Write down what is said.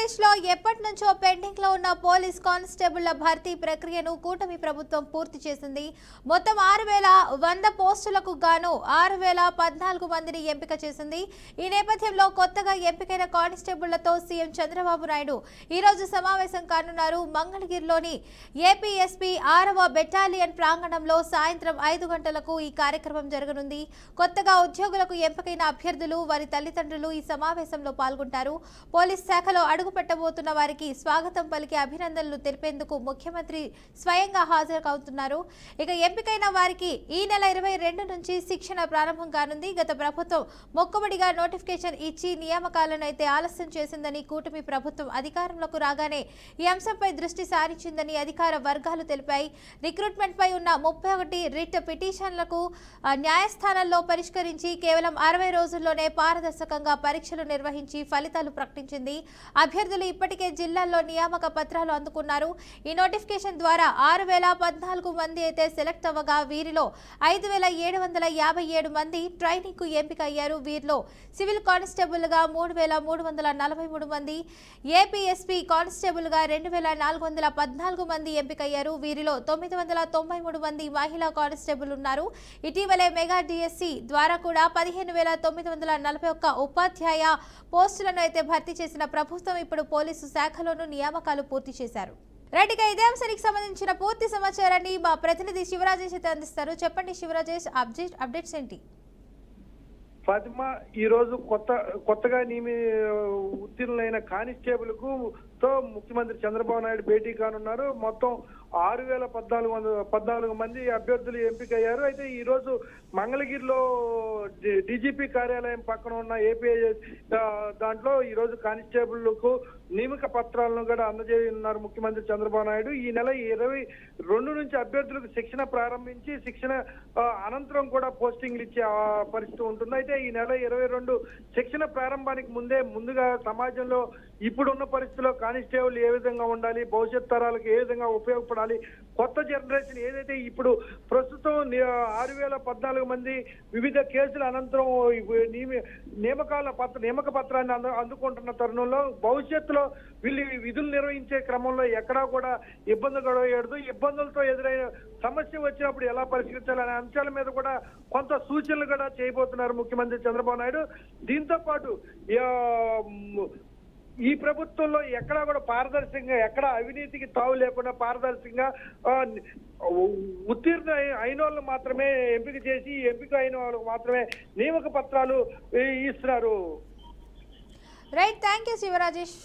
ఆంధ్రప్రదేశ్లో ఎప్పటి నుంచో పెండింగ్లో ఉన్న పోలీస్ కానిస్టేబుళ్ల భర్తీ ప్రక్రియను కూటమి ప్రభుత్వం పూర్తి చేసింది. మొత్తం 6,100 పోస్టులకు గాను 6,014 మందిని ఎంపిక చేసింది. ఈ నేపథ్యంలో కొత్తగా ఎంపికైన కానిస్టేబుళ్లతో సీఎం చంద్రబాబు నాయుడు ఈరోజు సమావేశం కానున్నారు. మంగళగిరిలోని ఏపీఎస్పీ 6వ బెటాలియన్ ప్రాంగణంలో సాయంత్రం 5 గంటలకు ఈ కార్యక్రమం జరగనుంది. కొత్తగా ఉద్యోగులకు ఎంపికైన అభ్యర్థులు, వారి తల్లిదండ్రులు ఈ సమావేశంలో పాల్గొంటారు. పోలీస్ శాఖలో అడుగు పెట్టబోతున్న వారికి స్వాగతం పలికి అభినందనలు తెలిపేందుకు ముఖ్యమంత్రి స్వయంగా హాజరవుతున్నారు. ఇక ఎంపికైన వారికి ఈ నెల 22 నుంచి శిక్షణ ప్రారంభం కానుంది. గత ప్రభుత్వం మొక్కుబడిగా నోటిఫికేషన్ ఇచ్చి నియామకాలను అయితే ఆలస్యం చేసిందని, కూటమి ప్రభుత్వం అధికారంలోకి రాగానే ఈ అంశంపై దృష్టి సారించిందని అధికార వర్గాలు తెలిపాయి. రిక్రూట్మెంట్ పై ఉన్న 31 రిట్ పిటిషన్లకు న్యాయస్థానాల్లో పరిష్కరించి కేవలం 60 రోజుల్లోనే పారదర్శకంగా పరీక్షలు నిర్వహించి ఫలితాలు ప్రకటించింది. అభ్యర్థులు ఇప్పటికే జిల్లాల్లో నియామక పత్రాలు అందుకున్నారు. ఈ నోటిఫికేషన్ ద్వారా 6,014 మంది అయితే సెలెక్ట్ అవ్వగా వీరిలో 5,757 మంది ట్రైనింగ్ కు ఎంపిక అయ్యారు. వీరిలో సివిల్ కానిస్టేబుల్ గా 3,343 మంది, ఏపీఎస్పీ కానిస్టేబుల్ గా 2,414 మంది ఎంపికయ్యారు. వీరిలో 993 మంది మహిళా కానిస్టేబుల్ ఉన్నారు. ఇటీవలే మెగా డిఎస్సి ద్వారా కూడా 15,941 ఉపాధ్యాయ పోస్టులను అయితే భర్తీ చేసిన ప్రభుత్వం ఇప్పుడు పోలీసు శాఖలోనూ నియామకాలు పూర్తి చేశారు. రైట్, ఇక ఇదే అంశానికి సంబంధించిన పూర్తి సమాచారాన్ని మా ప్రతినిధి శివరాజేష్ అయితే అందిస్తారు. చెప్పండి శివరాజేష్, అప్డేట్స్ ఏంటి? ఫాతిమా, ఈ రోజు కొత్తగా ఉత్తీర్ణులైన కానిస్టేబుల్ తో ముఖ్యమంత్రి చంద్రబాబు నాయుడు భేటీ కానున్నారు. మొత్తం 6,014 మంది అభ్యర్థులు ఎంపికయ్యారు. అయితే ఈ రోజు మంగళగిరిలో డీజీపీ కార్యాలయం పక్కన ఉన్న ఏపీ దాంట్లో ఈ రోజు కానిస్టేబుల్కు నియామక పత్రాలను కూడా అందజేయనున్నారు ముఖ్యమంత్రి చంద్రబాబు నాయుడు. ఈ నెల 22 నుంచి అభ్యర్థులకు శిక్షణ ప్రారంభించి శిక్షణ అనంతరం కూడా పోస్టింగ్లు ఇచ్చే పరిస్థితి ఉంటుంది. అయితే ఈ నెల 22 శిక్షణ ప్రారంభానికి ముందుగా సమాజంలో ఇప్పుడున్న పరిస్థితిలో కానిస్టేబుల్ ఏ విధంగా ఉండాలి, భవిష్యత్ తరాలకు ఏ విధంగా ఉపయోగపడాలి, కొత్త జనరేషన్ ఏదైతే ఇప్పుడు ప్రస్తుతం 6,014 మంది వివిధ కేసుల అనంతరం నియామక పత్రాన్ని అందుకుంటున్న తరుణంలో భవిష్యత్తులో వీళ్ళు విధులు నిర్వహించే క్రమంలో ఎక్కడా కూడా ఇబ్బందులతో ఎదురైన సమస్య వచ్చినప్పుడు ఎలా పరిష్కరించాలనే అంశాల మీద కూడా కొంత సూచనలు కూడా చేయబోతున్నారు ముఖ్యమంత్రి చంద్రబాబు నాయుడు. దీంతో పాటు ఈ ప్రభుత్వంలో ఎక్కడా కూడా పారదర్శకంగా, ఎక్కడ అవినీతికి తావు లేకుండా పారదర్శకంగా ఉత్తీర్ణ అయిన వాళ్ళు మాత్రమే ఎంపిక చేసి, ఎంపిక అయిన వాళ్ళకు మాత్రమే నియామక పత్రాలు ఇస్తున్నారు. Right, thank you శివరాజేష్.